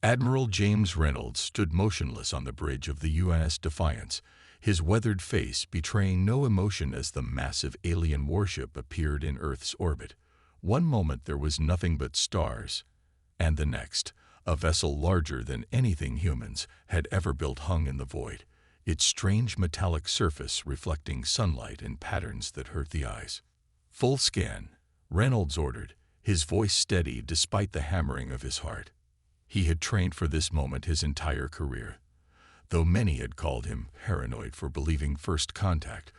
Admiral James Reynolds stood motionless on the bridge of the UNS Defiance, his weathered face betraying no emotion as the massive alien warship appeared in Earth's orbit. One moment there was nothing but stars, and the next, a vessel larger than anything humans had ever built hung in the void, its strange metallic surface reflecting sunlight in patterns that hurt the eyes. "Full scan," Reynolds ordered, his voice steady despite the hammering of his heart. He had trained for this moment his entire career, though many had called him paranoid for believing first contact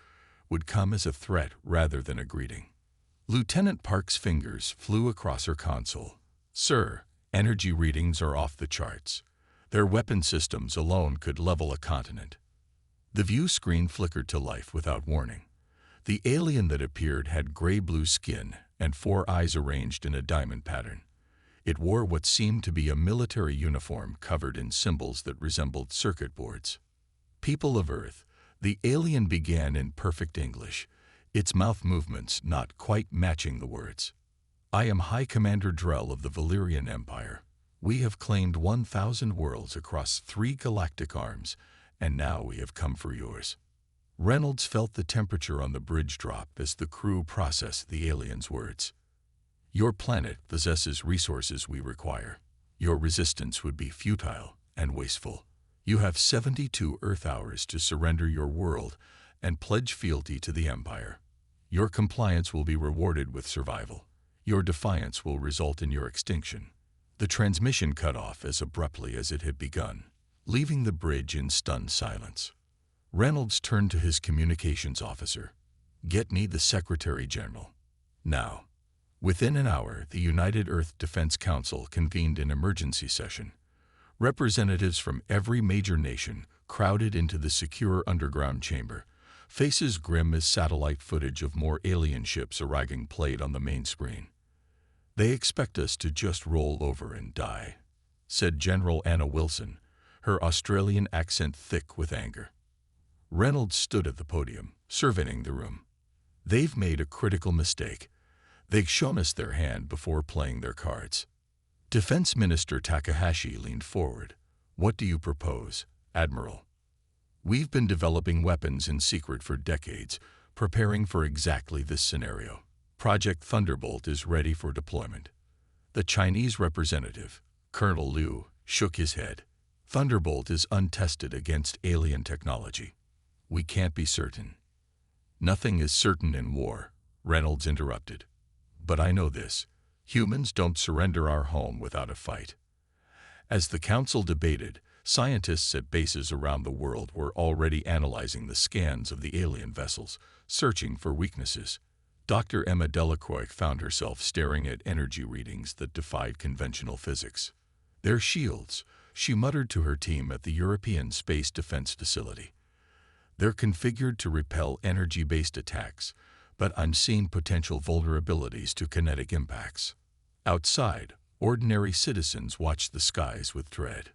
would come as a threat rather than a greeting. Lieutenant Park's fingers flew across her console. "Sir, energy readings are off the charts. Their weapon systems alone could level a continent." The view screen flickered to life without warning. The alien that appeared had gray-blue skin and 4 eyes arranged in a diamond pattern. It wore what seemed to be a military uniform covered in symbols that resembled circuit boards. "People of Earth," the alien began in perfect English, its mouth movements not quite matching the words. "I am High Commander Drell of the Valyrian Empire. We have claimed 1,000 worlds across 3 galactic arms, and now we have come for yours." Reynolds felt the temperature on the bridge drop as the crew processed the alien's words. "Your planet possesses resources we require. Your resistance would be futile and wasteful. You have 72 Earth hours to surrender your world and pledge fealty to the Empire. Your compliance will be rewarded with survival. Your defiance will result in your extinction." The transmission cut off as abruptly as it had begun, leaving the bridge in stunned silence. Reynolds turned to his communications officer. "Get me the Secretary General. Now." Within an hour, the United Earth Defense Council convened an emergency session. Representatives from every major nation crowded into the secure underground chamber, faces grim as satellite footage of more alien ships arriving played on the main screen. "They expect us to just roll over and die," said General Anna Wilson, her Australian accent thick with anger. Reynolds stood at the podium, surveying the room. "They've made a critical mistake. They've shown us their hand before playing their cards." Defense Minister Takahashi leaned forward. "What do you propose, Admiral?" "We've been developing weapons in secret for decades, preparing for exactly this scenario. Project Thunderbolt is ready for deployment." The Chinese representative, Colonel Liu, shook his head. "Thunderbolt is untested against alien technology. We can't be certain." "Nothing is certain in war," Reynolds interrupted. "But I know this. Humans don't surrender our home without a fight." As the council debated, scientists at bases around the world were already analyzing the scans of the alien vessels, searching for weaknesses. Dr. Emma Delacroix found herself staring at energy readings that defied conventional physics. "They're shields," she muttered to her team at the European Space Defense Facility. "They're configured to repel energy-based attacks, but I'm seeing potential vulnerabilities to kinetic impacts." Outside, ordinary citizens watched the skies with dread.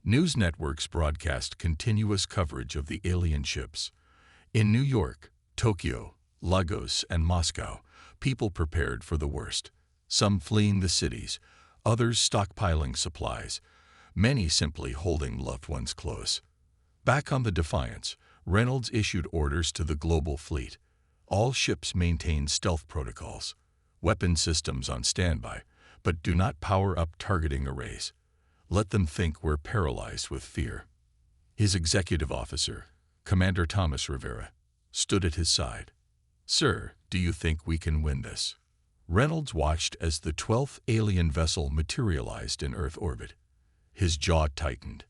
News networks broadcast continuous coverage of the alien ships. In New York, Tokyo, Lagos, and Moscow, people prepared for the worst, some fleeing the cities, others stockpiling supplies, many simply holding loved ones close. Back on the Defiance, Reynolds issued orders to the global fleet. All ships maintain stealth protocols, weapon systems on standby, but do not power up targeting arrays. Let them think we're paralyzed with fear. His executive officer, Commander Thomas Rivera, stood at his side. "Sir, do you think we can win this?" Reynolds watched as the 12th alien vessel materialized in Earth orbit. His jaw tightened.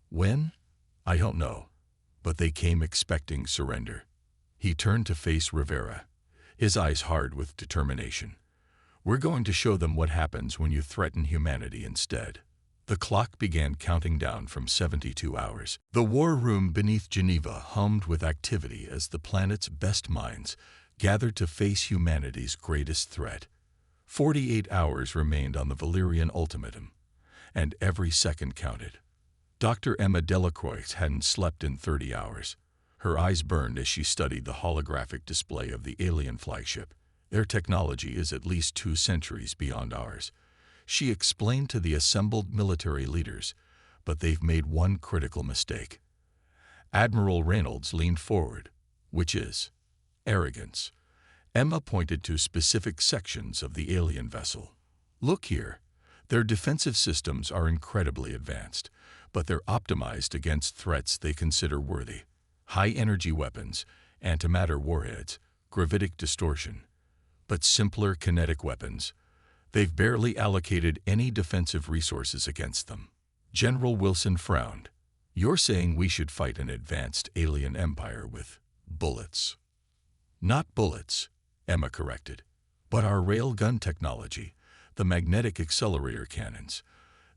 "When? I don't know. But they came expecting surrender." He turned to face Rivera, his eyes hard with determination. "We're going to show them what happens when you threaten humanity instead." The clock began counting down from 72 hours. The war room beneath Geneva hummed with activity as the planet's best minds gathered to face humanity's greatest threat. 48 hours remained on the Valyrian ultimatum, and every second counted. Dr. Emma Delacroix hadn't slept in 30 hours. Her eyes burned as she studied the holographic display of the alien flagship. "Their technology is at least 2 centuries beyond ours." She explained to the assembled military leaders, but they've made one critical mistake. Admiral Reynolds leaned forward, which is arrogance. Emma pointed to specific sections of the alien vessel. Look here. Their defensive systems are incredibly advanced, but they're optimized against threats they consider worthy. High-energy weapons, antimatter warheads, gravitic distortion. But simpler kinetic weapons. They've barely allocated any defensive resources against them. General Wilson frowned. You're saying we should fight an advanced alien empire with bullets. Not bullets, Emma corrected, but our railgun technology, the magnetic accelerator cannons.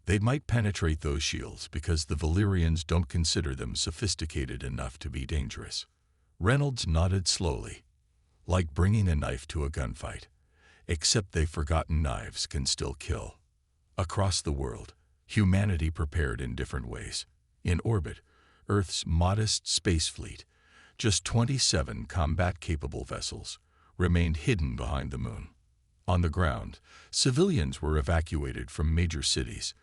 They might penetrate those shields because the Valyrians don't consider them sophisticated enough to be dangerous. Reynolds nodded slowly, like bringing a knife to a gunfight, except they've forgotten knives can still kill. Across the world, humanity prepared in different ways. In orbit, Earth's modest space fleet, just 27 combat-capable vessels, remained hidden behind the moon. On the ground, civilians were evacuated from major cities.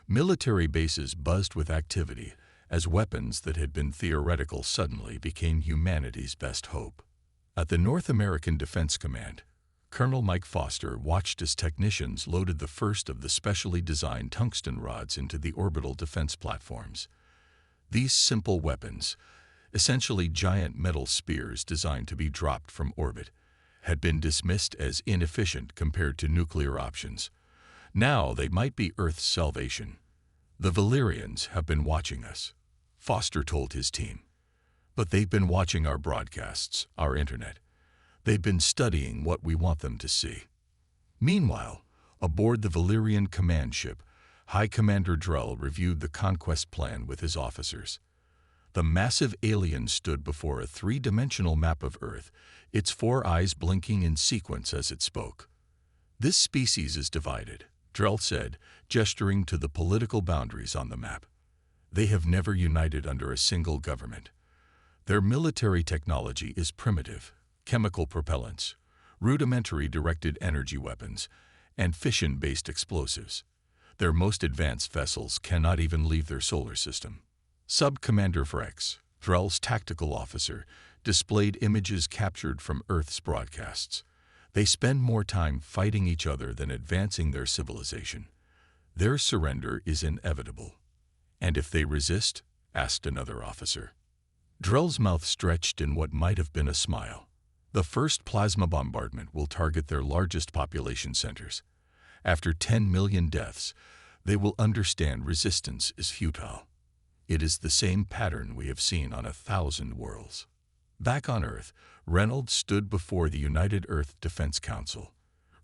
Military bases buzzed with activity as weapons that had been theoretical suddenly became humanity's best hope. At the North American Defense Command, Colonel Mike Foster watched as technicians loaded the first of the specially designed tungsten rods into the orbital defense platforms. These simple weapons, essentially giant metal spears designed to be dropped from orbit, had been dismissed as inefficient compared to nuclear options. Now they might be Earth's salvation. The Valyrians have been watching us, Foster told his team. But they've been watching our broadcasts, our internet. They've been studying what we want them to see. Meanwhile, aboard the Valyrian command ship, High Commander Drell reviewed the conquest plan with his officers. The massive alien stood before a three-dimensional map of Earth, its four eyes blinking in sequence as it spoke. This species is divided, Drell said, gesturing to the political boundaries on the map. They have never united under a single government. Their military technology is primitive, chemical propellants, rudimentary directed energy weapons, and fission-based explosives. Their most advanced vessels cannot even leave their solar system. Sub-Commander Vrex, Drell's tactical officer, displayed images captured from Earth's broadcasts. They spend more time fighting each other than advancing their civilization. Their surrender is inevitable. And if they resist? Asked another officer. Drell's mouth stretched in what might have been a smile. The first plasma bombardment will target their largest population centers. After 10 million deaths, they will understand resistance is futile. It is the same pattern we have seen on 1,000 worlds. Back on Earth, Reynolds stood before the United Earth Defense Council.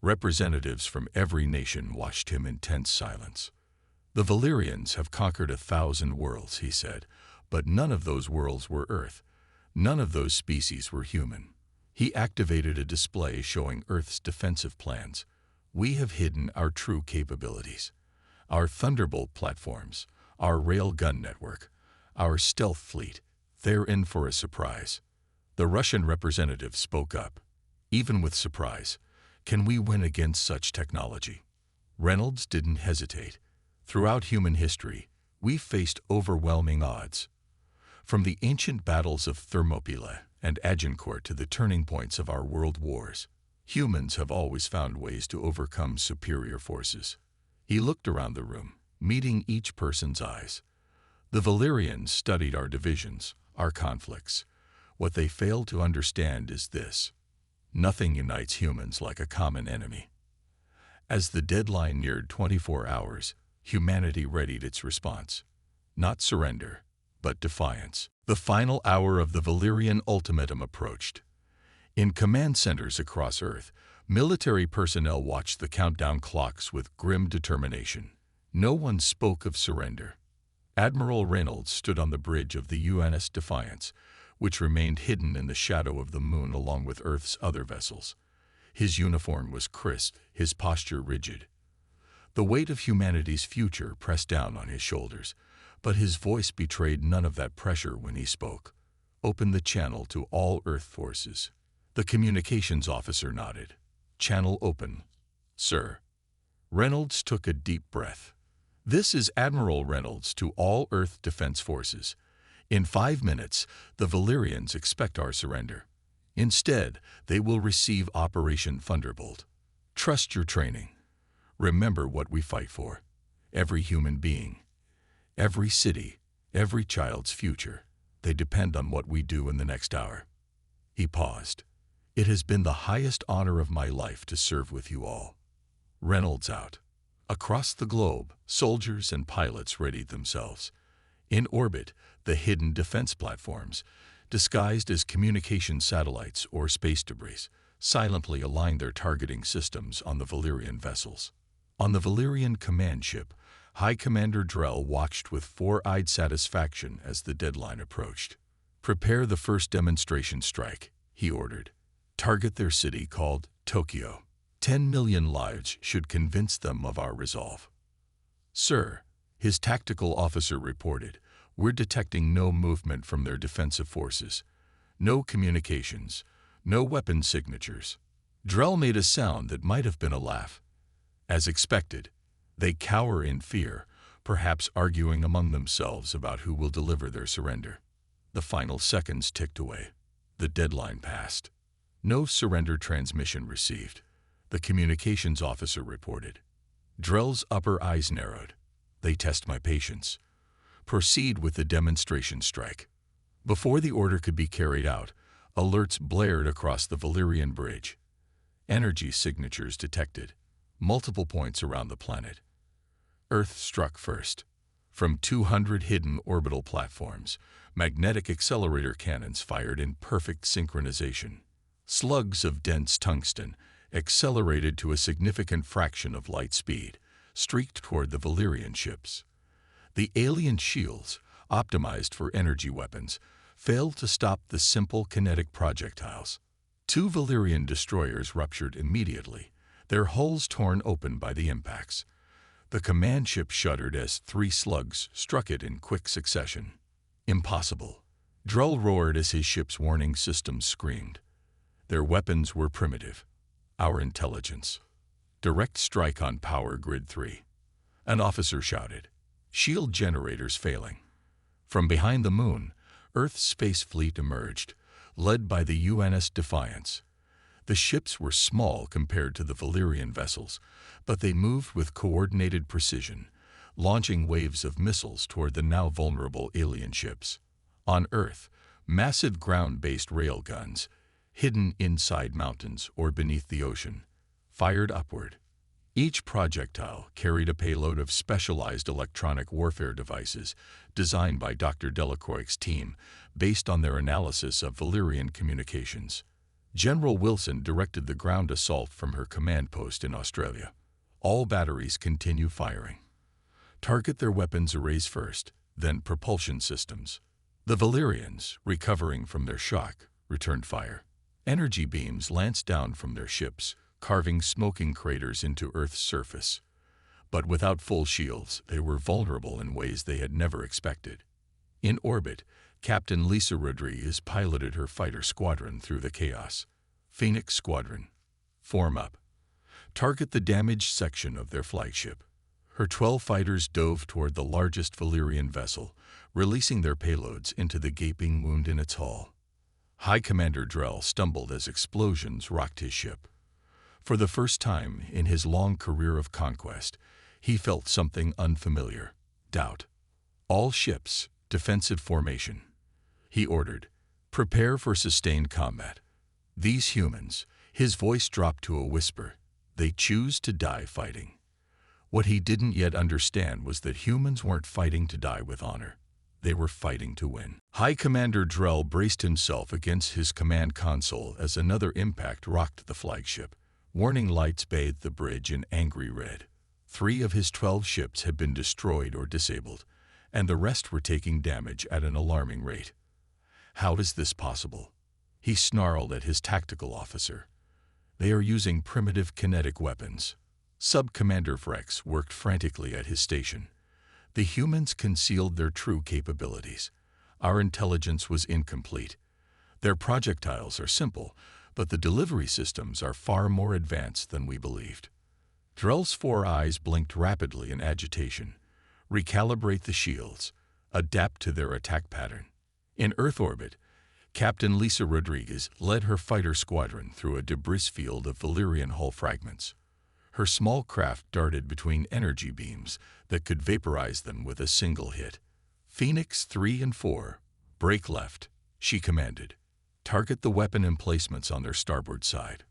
Representatives from every nation watched him in tense silence. The Valyrians have conquered 1,000 worlds, he said, but none of those worlds were Earth. None of those species were human. He activated a display showing Earth's defensive plans. We have hidden our true capabilities. Our Thunderbolt platforms, our railgun network, our stealth fleet, they're in for a surprise. The Russian representative spoke up. Even with surprise, can we win against such technology? Reynolds didn't hesitate. Throughout human history, we've faced overwhelming odds. From the ancient battles of Thermopylae and Agincourt to the turning points of our world wars, humans have always found ways to overcome superior forces. He looked around the room, meeting each person's eyes. The Valyrians studied our divisions, our conflicts. What they failed to understand is this: nothing unites humans like a common enemy. As the deadline neared 24 hours, humanity readied its response. Not surrender, but defiance. The final hour of the Valyrian ultimatum approached. In command centers across Earth, military personnel watched the countdown clocks with grim determination. No one spoke of surrender. Admiral Reynolds stood on the bridge of the UNS Defiance, which remained hidden in the shadow of the moon along with Earth's other vessels. His uniform was crisp, his posture rigid. The weight of humanity's future pressed down on his shoulders, but his voice betrayed none of that pressure when he spoke. Open the channel to all Earth forces. The communications officer nodded. Channel open, sir. Reynolds took a deep breath. "This is Admiral Reynolds to all Earth Defense Forces. In 5 minutes, the Valyrians expect our surrender. Instead, they will receive Operation Thunderbolt. Trust your training. Remember what we fight for. Every human being, every city, every child's future. They depend on what we do in the next hour." He paused. "It has been the highest honor of my life to serve with you all." Reynolds out. Across the globe, soldiers and pilots readied themselves. In orbit, the hidden defense platforms, disguised as communication satellites or space debris, silently aligned their targeting systems on the Valyrian vessels. On the Valyrian command ship, High Commander Drell watched with four-eyed satisfaction as the deadline approached. "Prepare the first demonstration strike," he ordered. "Target their city called Tokyo. 10 million lives should convince them of our resolve." "Sir," his tactical officer reported, "we're detecting no movement from their defensive forces. No communications, no weapon signatures." Drell made a sound that might have been a laugh. "As expected, they cower in fear, perhaps arguing among themselves about who will deliver their surrender." The final seconds ticked away. The deadline passed. No surrender transmission received. The communications officer reported. Drell's upper eyes narrowed. "They test my patience. Proceed with the demonstration strike." Before the order could be carried out, alerts blared across the Valyrian bridge. Energy signatures detected. Multiple points around the planet. Earth struck first. From 200 hidden orbital platforms, magnetic accelerator cannons fired in perfect synchronization. Slugs of dense tungsten, accelerated to a significant fraction of light speed, streaked toward the Valyrian ships. The alien shields, optimized for energy weapons, failed to stop the simple kinetic projectiles. 2 Valyrian destroyers ruptured immediately, their hulls torn open by the impacts. The command ship shuddered as 3 slugs struck it in quick succession. "Impossible!" Drell roared as his ship's warning systems screamed. Their weapons were primitive. Our intelligence. "Direct strike on power grid 3. An officer shouted. "Shield generators failing." From behind the moon, Earth's space fleet emerged, led by the UNS Defiance. The ships were small compared to the Valyrian vessels, but they moved with coordinated precision, launching waves of missiles toward the now vulnerable alien ships. On Earth, massive ground-based railguns, hidden inside mountains or beneath the ocean, fired upward. Each projectile carried a payload of specialized electronic warfare devices designed by Dr. Delacroix's team based on their analysis of Valyrian communications. General Wilson directed the ground assault from her command post in Australia. "All batteries continue firing. Target their weapons arrays first, then propulsion systems." The Valyrians, recovering from their shock, returned fire. Energy beams lanced down from their ships, carving smoking craters into Earth's surface. But without full shields, they were vulnerable in ways they had never expected. In orbit, Captain Lisa Rodriguez piloted her fighter squadron through the chaos. "Phoenix Squadron, form up. Target the damaged section of their flagship." Her 12 fighters dove toward the largest Valyrian vessel, releasing their payloads into the gaping wound in its hull. High Commander Drell stumbled as explosions rocked his ship. For the first time in his long career of conquest, he felt something unfamiliar: doubt. "All ships, defensive formation," he ordered. "Prepare for sustained combat. These humans," his voice dropped to a whisper, "they choose to die fighting." What he didn't yet understand was that humans weren't fighting to die with honor. They were fighting to win. High Commander Drell braced himself against his command console as another impact rocked the flagship. Warning lights bathed the bridge in angry red. 3 of his 12 ships had been destroyed or disabled, and the rest were taking damage at an alarming rate. "How is this possible?" he snarled at his tactical officer. "They are using primitive kinetic weapons." Sub-Commander Frex worked frantically at his station. "The humans concealed their true capabilities. Our intelligence was incomplete. Their projectiles are simple, but the delivery systems are far more advanced than we believed." Drell's 4 eyes blinked rapidly in agitation. Recalibrate the shields. Adapt to their attack pattern. In Earth orbit, Captain Lisa Rodriguez led her fighter squadron through a debris field of Valyrian hull fragments. Her small craft darted between energy beams that could vaporize them with a single hit. Phoenix 3 and 4, break left, she commanded. Target the weapon emplacements on their starboard side.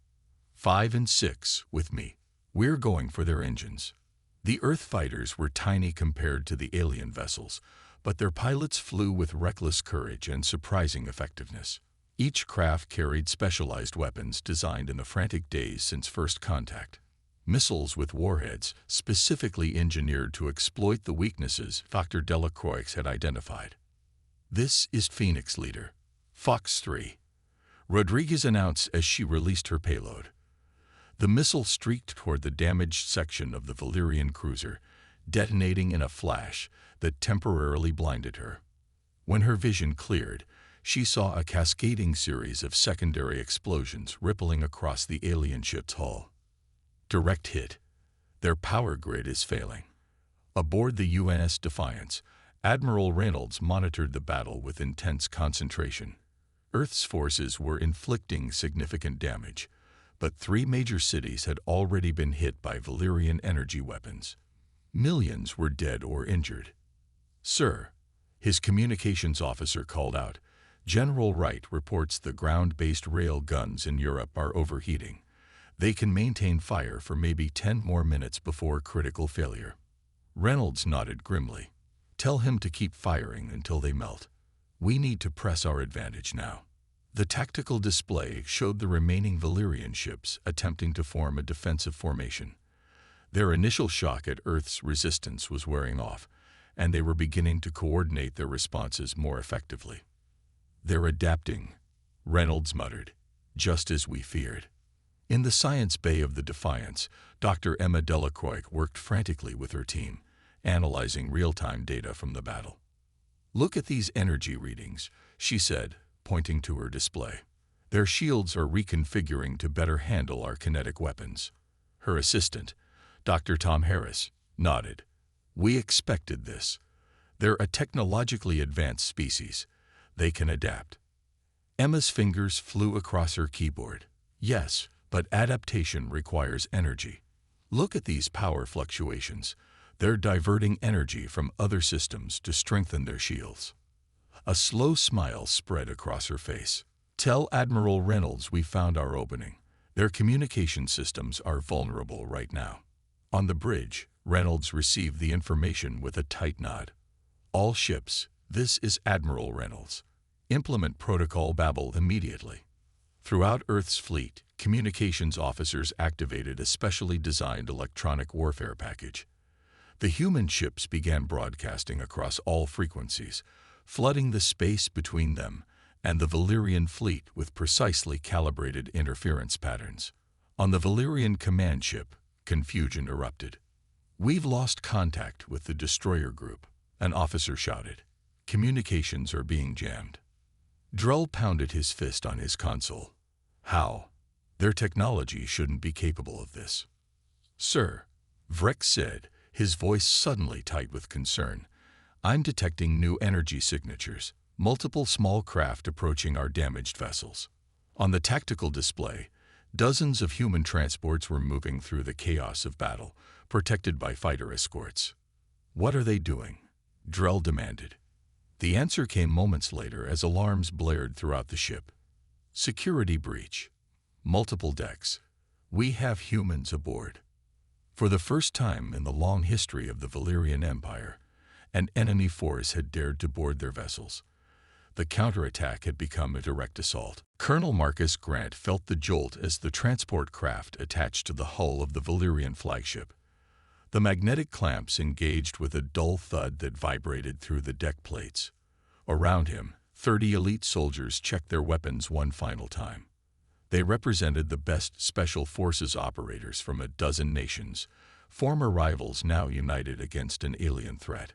5 and 6, with me. We're going for their engines. The Earth fighters were tiny compared to the alien vessels, but their pilots flew with reckless courage and surprising effectiveness. Each craft carried specialized weapons designed in the frantic days since first contact. Missiles with warheads specifically engineered to exploit the weaknesses Dr. Delacroix had identified. This is Phoenix Leader. Fox 3. Rodriguez announced as she released her payload. The missile streaked toward the damaged section of the Valyrian cruiser, detonating in a flash that temporarily blinded her. When her vision cleared, she saw a cascading series of secondary explosions rippling across the alien ship's hull. Direct hit. Their power grid is failing. Aboard the UNS Defiance, Admiral Reynolds monitored the battle with intense concentration. Earth's forces were inflicting significant damage, but 3 major cities had already been hit by Valyrian energy weapons. Millions were dead or injured. Sir, his communications officer called out, General Wright reports the ground-based rail guns in Europe are overheating. They can maintain fire for maybe 10 more minutes before critical failure. Reynolds nodded grimly. Tell him to keep firing until they melt. We need to press our advantage now. The tactical display showed the remaining Valyrian ships attempting to form a defensive formation. Their initial shock at Earth's resistance was wearing off, and they were beginning to coordinate their responses more effectively. They're adapting, Reynolds muttered, just as we feared. In the science bay of the Defiance, Dr. Emma Delacroix worked frantically with her team, analyzing real-time data from the battle. Look at these energy readings, she said, pointing to her display. Their shields are reconfiguring to better handle our kinetic weapons. Her assistant, Dr. Tom Harris, nodded. We expected this. They're a technologically advanced species. They can adapt. Emma's fingers flew across her keyboard. Yes, but adaptation requires energy. Look at these power fluctuations. They're diverting energy from other systems to strengthen their shields. A slow smile spread across her face. Tell Admiral Reynolds we found our opening. Their communication systems are vulnerable right now. On the bridge, Reynolds received the information with a tight nod. All ships, this is Admiral Reynolds. Implement Protocol Babel immediately. Throughout Earth's fleet, communications officers activated a specially designed electronic warfare package. The human ships began broadcasting across all frequencies, flooding the space between them and the Valyrian fleet with precisely calibrated interference patterns. On the Valyrian command ship, confusion erupted. We've lost contact with the destroyer group, an officer shouted. Communications are being jammed. Drell pounded his fist on his console. How? Their technology shouldn't be capable of this. Sir, Vreck said, his voice suddenly tight with concern. I'm detecting new energy signatures, multiple small craft approaching our damaged vessels. On the tactical display, dozens of human transports were moving through the chaos of battle, protected by fighter escorts. What are they doing? Drell demanded. The answer came moments later as alarms blared throughout the ship. Security breach. Multiple decks. We have humans aboard. For the first time in the long history of the Valyrian Empire, an enemy force had dared to board their vessels. The counterattack had become a direct assault. Colonel Marcus Grant felt the jolt as the transport craft attached to the hull of the Valyrian flagship. The magnetic clamps engaged with a dull thud that vibrated through the deck plates. Around him, 30 elite soldiers checked their weapons one final time. They represented the best special forces operators from a dozen nations, former rivals now united against an alien threat.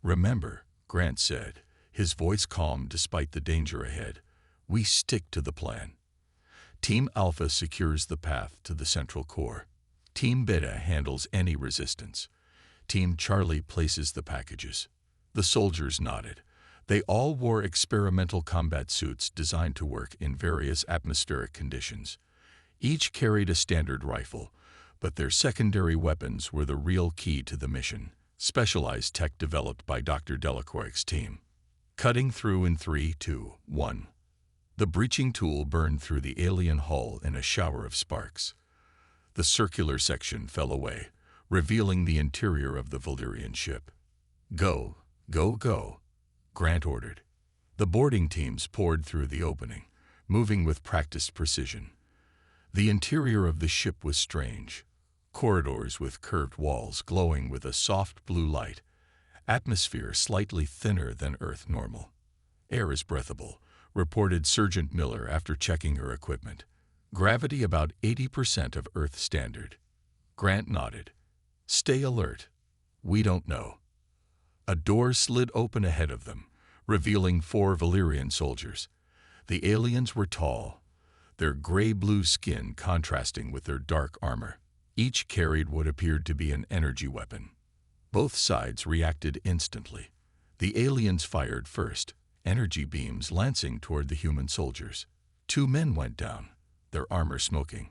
Remember, Grant said, his voice calm despite the danger ahead, we stick to the plan. Team Alpha secures the path to the central core. Team Beta handles any resistance. Team Charlie places the packages. The soldiers nodded. They all wore experimental combat suits designed to work in various atmospheric conditions. Each carried a standard rifle, but their secondary weapons were the real key to the mission, specialized tech developed by Dr. Delacroix's team. Cutting through in 3, 2, 1. The breaching tool burned through the alien hull in a shower of sparks. The circular section fell away, revealing the interior of the Valyrian ship. Go, go, go, Grant ordered. The boarding teams poured through the opening, moving with practiced precision. The interior of the ship was strange. Corridors with curved walls glowing with a soft blue light. Atmosphere slightly thinner than Earth normal. Air is breathable, reported Sergeant Miller after checking her equipment. Gravity about 80% of Earth standard. Grant nodded. Stay alert. We don't know. A door slid open ahead of them, revealing 4 Valyrian soldiers. The aliens were tall, their gray-blue skin contrasting with their dark armor. Each carried what appeared to be an energy weapon. Both sides reacted instantly. The aliens fired first, energy beams lancing toward the human soldiers. 2 men went down, their armor smoking.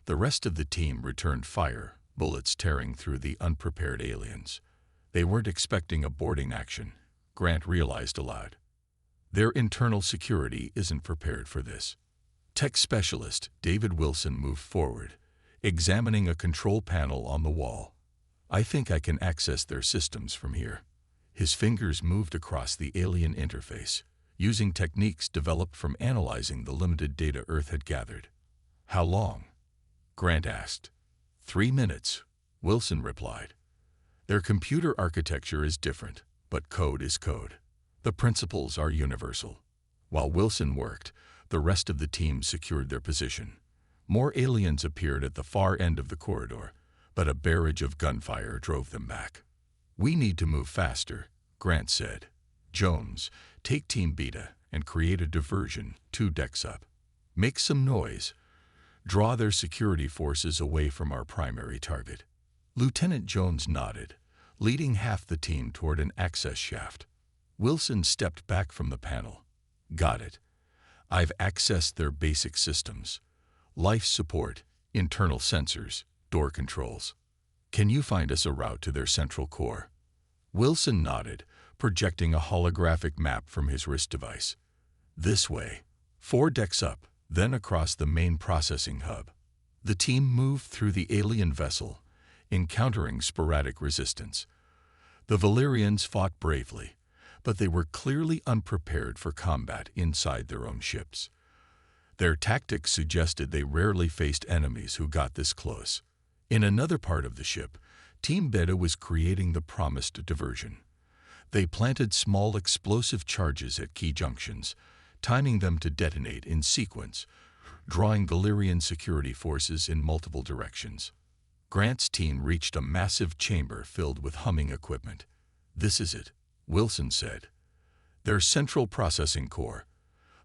The rest of the team returned fire, bullets tearing through the unprepared aliens. They weren't expecting a boarding action, Grant realized aloud. Their internal security isn't prepared for this. Tech specialist David Wilson moved forward, examining a control panel on the wall. I think I can access their systems from here. His fingers moved across the alien interface, using techniques developed from analyzing the limited data Earth had gathered. How long? Grant asked. 3 minutes, Wilson replied. Their computer architecture is different, but code is code. The principles are universal. While Wilson worked, the rest of the team secured their position. More aliens appeared at the far end of the corridor, but a barrage of gunfire drove them back. We need to move faster, Grant said. Jones, take Team Beta and create a diversion 2 decks up. Make some noise. Draw their security forces away from our primary target. Lieutenant Jones nodded, leading half the team toward an access shaft. Wilson stepped back from the panel. Got it. I've accessed their basic systems. Life support, internal sensors, door controls. Can you find us a route to their central core? Wilson nodded, projecting a holographic map from his wrist device. This way. 4 decks up, then across the main processing hub. The team moved through the alien vessel, encountering sporadic resistance. The Valyrians fought bravely, but they were clearly unprepared for combat inside their own ships. Their tactics suggested they rarely faced enemies who got this close. In another part of the ship, Team Beta was creating the promised diversion. They planted small explosive charges at key junctions, timing them to detonate in sequence, drawing Valyrian security forces in multiple directions. Grant's team reached a massive chamber filled with humming equipment. This is it, Wilson said. Their central processing core,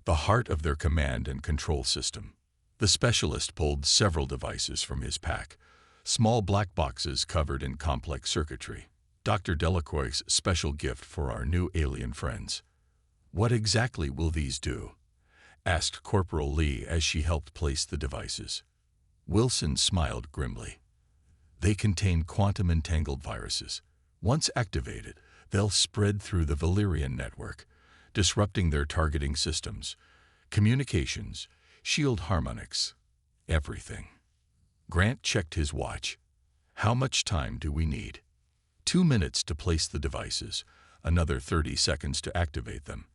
the heart of their command and control system. The specialist pulled several devices from his pack, small black boxes covered in complex circuitry. Dr. Delacroix's special gift for our new alien friends. What exactly will these do? Asked Corporal Lee as she helped place the devices. Wilson smiled grimly. They contain quantum-entangled viruses. Once activated, they'll spread through the Valyrian network, disrupting their targeting systems, communications, shield harmonics, everything. Grant checked his watch. How much time do we need? 2 minutes to place the devices, another 30 seconds to activate them.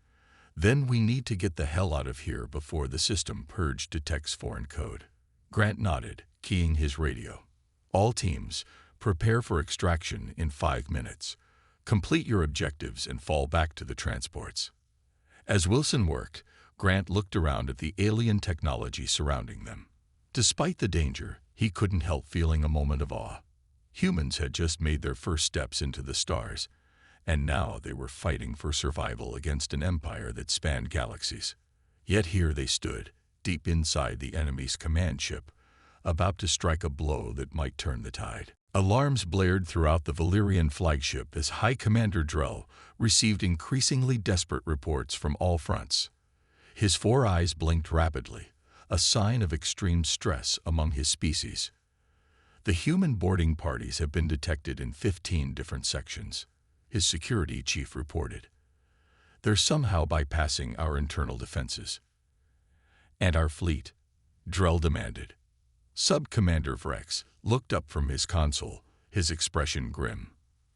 Then we need to get the hell out of here before the system purge detects foreign code. Grant nodded, keying his radio. All teams, prepare for extraction in 5 minutes. Complete your objectives and fall back to the transports. As Wilson worked, Grant looked around at the alien technology surrounding them. Despite the danger, he couldn't help feeling a moment of awe. Humans had just made their first steps into the stars, and now they were fighting for survival against an empire that spanned galaxies. Yet here they stood, deep inside the enemy's command ship, about to strike a blow that might turn the tide. Alarms blared throughout the Valyrian flagship as High Commander Drell received increasingly desperate reports from all fronts. His 4 eyes blinked rapidly, a sign of extreme stress among his species. The human boarding parties have been detected in 15 different sections, his security chief reported. They're somehow bypassing our internal defenses. And our fleet? Drell demanded. Sub-Commander Vrex looked up from his console, his expression grim.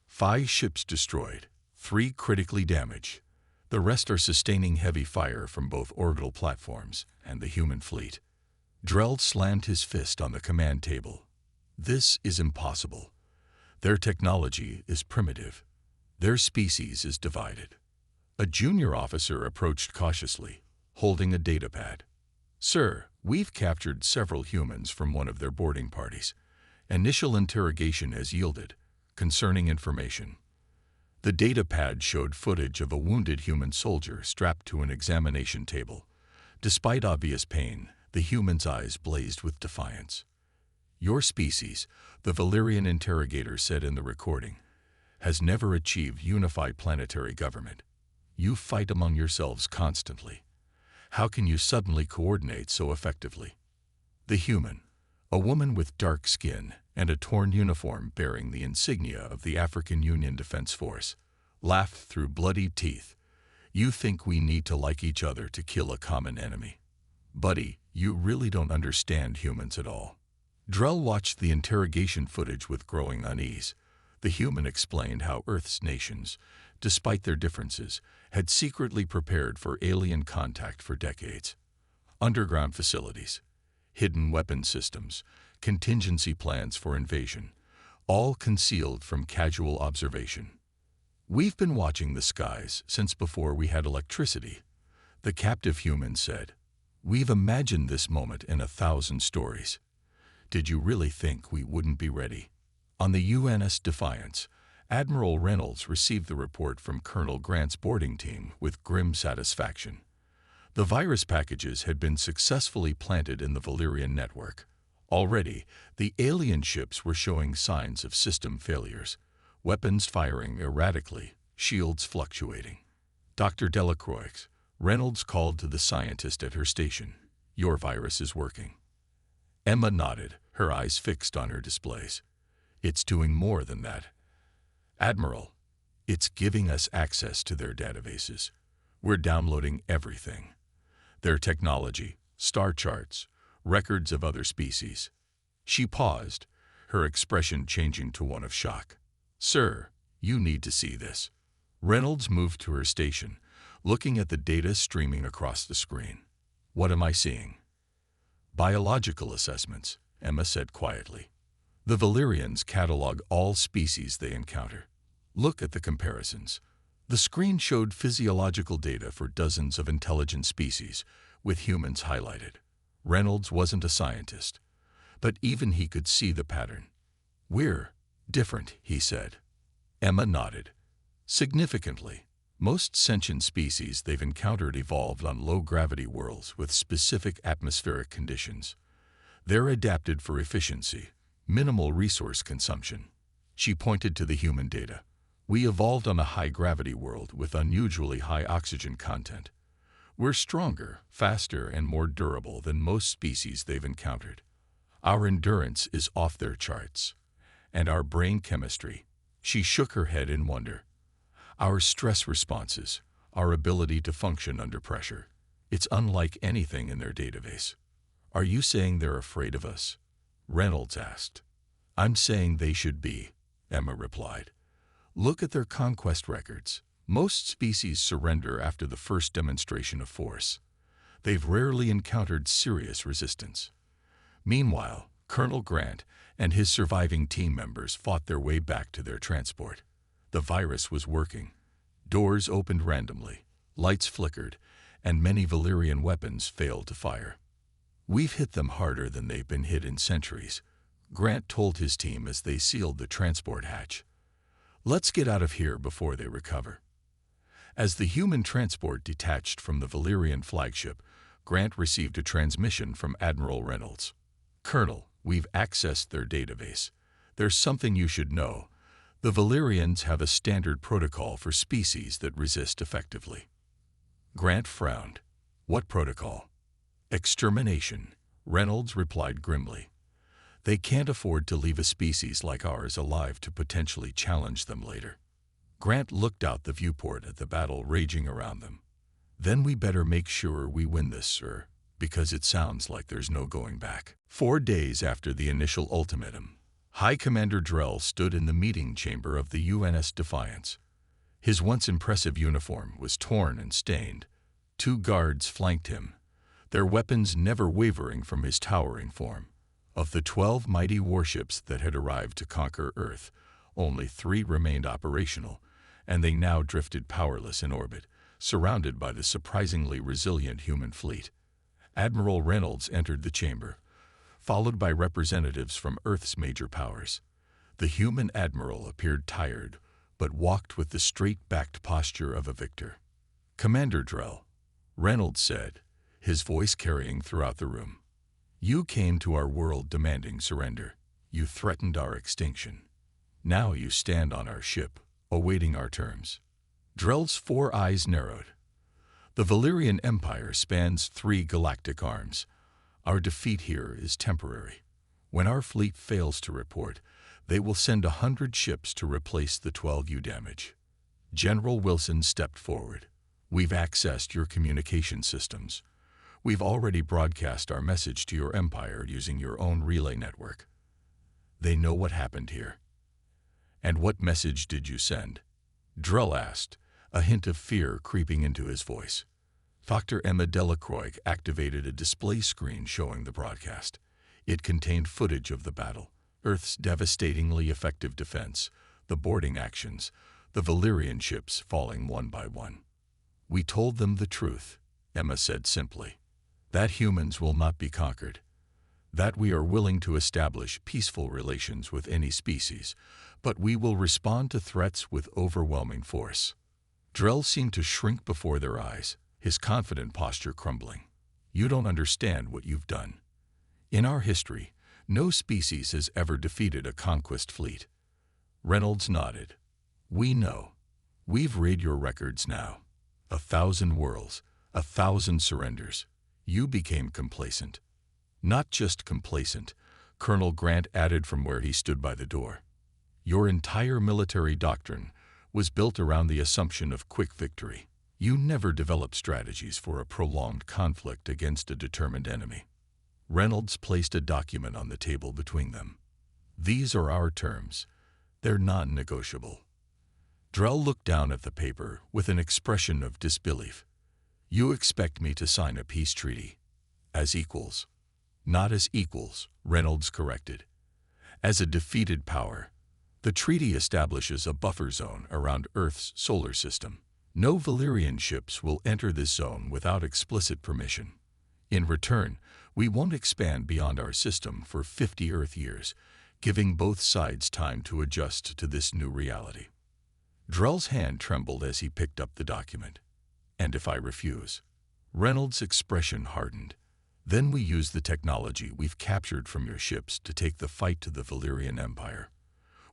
5 ships destroyed, 3 critically damaged. The rest are sustaining heavy fire from both orbital platforms and the human fleet. Drell slammed his fist on the command table. This is impossible. Their technology is primitive. Their species is divided. A junior officer approached cautiously, holding a datapad. Sir, we've captured several humans from one of their boarding parties. Initial interrogation has yielded concerning information. The datapad showed footage of a wounded human soldier strapped to an examination table. Despite obvious pain, the human's eyes blazed with defiance. Your species, the Valyrian interrogator said in the recording, has never achieved unified planetary government. You fight among yourselves constantly. How can you suddenly coordinate so effectively? The human, a woman with dark skin and a torn uniform bearing the insignia of the African Union Defense Force, laughed through bloody teeth. You think we need to like each other to kill a common enemy. Buddy, you really don't understand humans at all. Drell watched the interrogation footage with growing unease. The human explained how Earth's nations, despite their differences, had secretly prepared for alien contact for decades. Underground facilities, hidden weapon systems, contingency plans for invasion, all concealed from casual observation. We've been watching the skies since before we had electricity, the captive human said. We've imagined this moment in 1,000 stories. Did you really think we wouldn't be ready? On the UNS Defiance, Admiral Reynolds received the report from Colonel Grant's boarding team with grim satisfaction. The virus packages had been successfully planted in the Valyrian network. Already, the alien ships were showing signs of system failures, weapons firing erratically, shields fluctuating. Dr. Delacroix, Reynolds called to the scientist at her station. Your virus is working. Emma nodded, her eyes fixed on her displays. It's doing more than that. Admiral, it's giving us access to their databases. We're downloading everything. Their technology, star charts, records of other species. She paused, her expression changing to one of shock. Sir, you need to see this. Reynolds moved to her station, looking at the data streaming across the screen. What am I seeing? Biological assessments, Emma said quietly. The Valyrians catalog all species they encounter. Look at the comparisons. The screen showed physiological data for dozens of intelligent species, with humans highlighted. Reynolds wasn't a scientist, but even he could see the pattern. We're different, he said. Emma nodded. Significantly, most sentient species they've encountered evolved on low-gravity worlds with specific atmospheric conditions. They're adapted for efficiency, minimal resource consumption. She pointed to the human data. We evolved on a high-gravity world with unusually high oxygen content. We're stronger, faster, and more durable than most species they've encountered. Our endurance is off their charts. And our brain chemistry. She shook her head in wonder. Our stress responses, our ability to function under pressure. It's unlike anything in their database. Are you saying they're afraid of us? Reynolds asked. I'm saying they should be, Emma replied. Look at their conquest records. Most species surrender after the first demonstration of force. They've rarely encountered serious resistance. Meanwhile, Colonel Grant and his surviving team members fought their way back to their transport. The virus was working. Doors opened randomly, lights flickered, and many Valyrian weapons failed to fire. We've hit them harder than they've been hit in centuries, Grant told his team as they sealed the transport hatch. Let's get out of here before they recover. As the human transport detached from the Valyrian flagship, Grant received a transmission from Admiral Reynolds. Colonel, We've accessed their database. There's something you should know. The Valyrians have a standard protocol for species that resist effectively. Grant frowned. What protocol? Extermination, Reynolds replied grimly. They can't afford to leave a species like ours alive to potentially challenge them later. Grant looked out the viewport at the battle raging around them. Then we better make sure we win this, sir, because it sounds like there's no going back. 4 days after the initial ultimatum, High Commander Drell stood in the meeting chamber of the UNS Defiance. His once impressive uniform was torn and stained. 2 guards flanked him, their weapons never wavering from his towering form. Of the 12 mighty warships that had arrived to conquer Earth, only 3 remained operational, and they now drifted powerless in orbit, surrounded by the surprisingly resilient human fleet. Admiral Reynolds entered the chamber, followed by representatives from Earth's major powers. The human admiral appeared tired, but walked with the straight-backed posture of a victor. "Commander Drell," Reynolds said, his voice carrying throughout the room. "You came to our world demanding surrender. You threatened our extinction. Now you stand on our ship, awaiting our terms." Drell's 4 eyes narrowed. "The Valyrian Empire spans 3 galactic arms. Our defeat here is temporary. When our fleet fails to report, they will send 100 ships to replace the 12 you damage." General Wilson stepped forward. "We've accessed your communication systems. We've already broadcast our message to your empire using your own relay network. They know what happened here." "And what message did you send?" Drell asked, a hint of fear creeping into his voice. Dr. Emma Delacroix activated a display screen showing the broadcast. It contained footage of the battle, Earth's devastatingly effective defense, the boarding actions, the Valyrian ships falling one by one. "We told them the truth," Emma said simply. "That humans will not be conquered. That we are willing to establish peaceful relations with any species, but we will respond to threats with overwhelming force." Drell seemed to shrink before their eyes, his confident posture crumbling. "You don't understand what you've done. In our history, no species has ever defeated a conquest fleet." Reynolds nodded. "We know. We've read your records now. 1,000 worlds, 1,000 surrenders. You became complacent." "Not just complacent," Colonel Grant added from where he stood by the door. "Your entire military doctrine was built around the assumption of quick victory. You never developed strategies for a prolonged conflict against a determined enemy." Reynolds placed a document on the table between them. "These are our terms. They're non-negotiable." Drell looked down at the paper with an expression of disbelief. "You expect me to sign a peace treaty? As equals?" "Not as equals," Reynolds corrected. "As a defeated power. The treaty establishes a buffer zone around Earth's solar system. No Valyrian ships will enter this zone without explicit permission. In return, we won't expand beyond our system for 50 Earth years, giving both sides time to adjust to this new reality." Drell's hand trembled as he picked up the document. "And if I refuse?" Reynolds' expression hardened. "Then we use the technology we've captured from your ships to take the fight to the Valyrian Empire.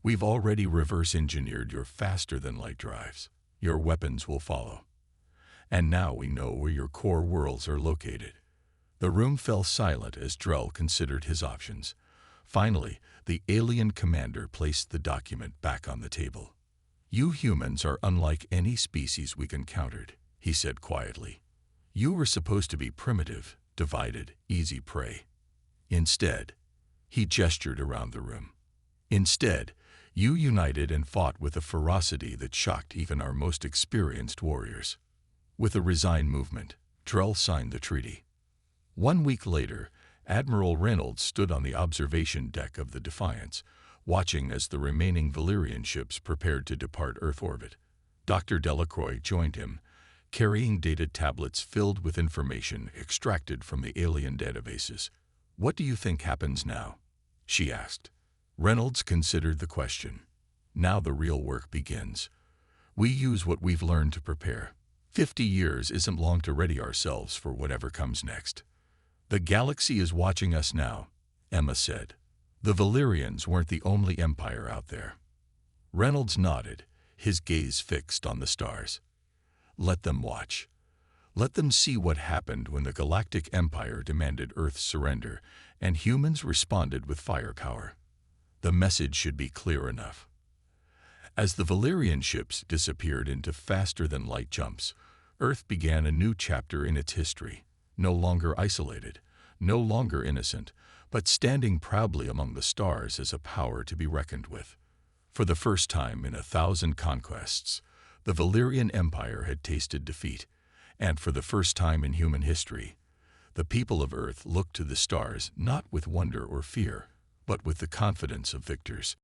We've already reverse-engineered your faster-than-light drives. Your weapons will follow. And now we know where your core worlds are located." The room fell silent as Drell considered his options. Finally, the alien commander placed the document back on the table. "You humans are unlike any species we've encountered," he said quietly. "You were supposed to be primitive, divided, easy prey. Instead," he gestured around the room, "instead, you united and fought with a ferocity that shocked even our most experienced warriors." With a resigned movement, Drell signed the treaty. 1 week later, Admiral Reynolds stood on the observation deck of the Defiance, watching as the remaining Valyrian ships prepared to depart Earth orbit. Dr. Delacroix joined him, carrying data tablets filled with information extracted from the alien databases. "What do you think happens now?" she asked. Reynolds considered the question. "Now the real work begins. We use what we've learned to prepare. 50 years isn't long to ready ourselves for whatever comes next." "The galaxy is watching us now," Emma said, The Valyrians weren't the only empire out there. Reynolds nodded, his gaze fixed on the stars. Let them watch. Let them see what happened when the Galactic Empire demanded Earth's surrender, and humans responded with firepower. The message should be clear enough. As the Valyrian ships disappeared into faster-than-light jumps, Earth began a new chapter in its history, no longer isolated, no longer innocent, but standing proudly among the stars as a power to be reckoned with. For the first time in 1,000 conquests, the Valyrian Empire had tasted defeat, and for the first time in human history, the people of Earth looked to the stars not with wonder or fear, but with the confidence of victors.